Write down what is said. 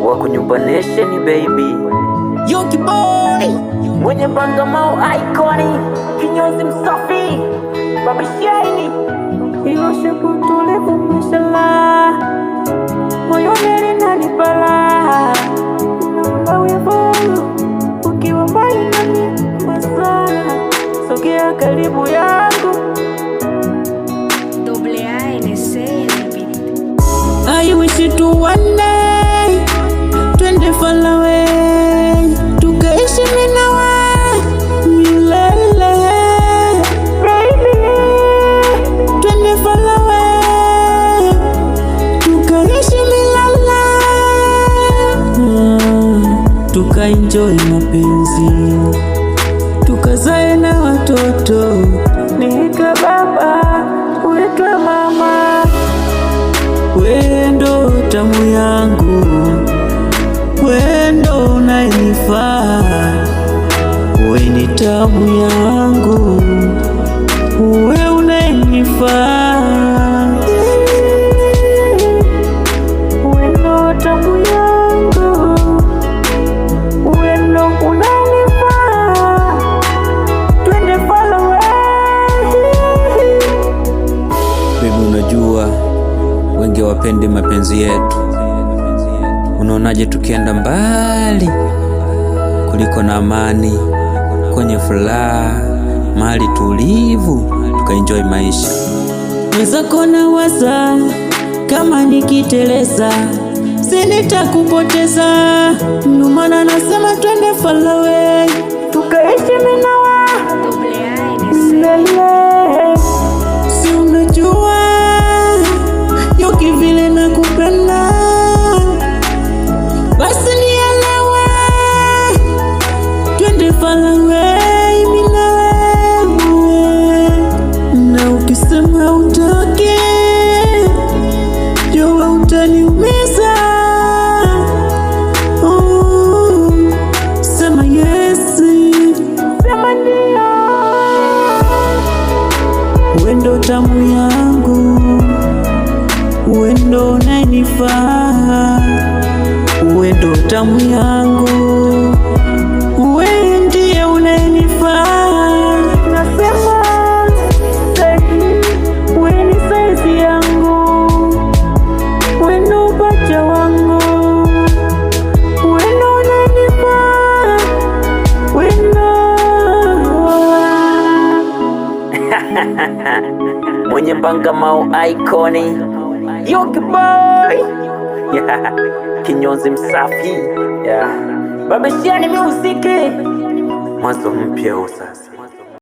wakunyumbanishe ni baby Yoki boy mwenye Bangamao iconi kinyozi msafi Baba Shiny ilo shepu tulivu mashallah moyoni linanipala naomba wivu ukiwa mbali nami masana sogea karibu yangu I wish you to one day twende far away tukaishi mimi na wewe milele baby twende far away tukaishi milele tukaenjoy mapenzi tukazae na watoto niitwe baba uitwe mama wendo tamu yangu wendo unayenifaa we ni tamu yangu we unayenifaa wendo tamu yangu wendo unayenifaa twende far away baby unajua wengi wapende mapenzi yetu. Unaonaje tukienda mbali kuliko na amani kwenye furaha mahali tulivu tukaenjoy maisha. Weza kona waza kama nikiteleza sinitakupoteza, ndio maana nasema twende far away tukaishi mimi na wewe. Si unajua Yoki vile nakupenda, basi nielewe, twende far away mimi na wewe. Na ukisema hutaki, jua utaniumiza. Sema yes, sema ndio, wendo tamu yangu wendo unayenifaa wendo tamu yangu wewe ndiye unayenifaa. Nasema wewe ni size yangu wendo upacha wangu wendo unayenifaa wendo mwenye Bangamao iconi Yoki boy yeah. Kinyozi msafi yeah. Baba Shiny music mwanzo mpya sasa.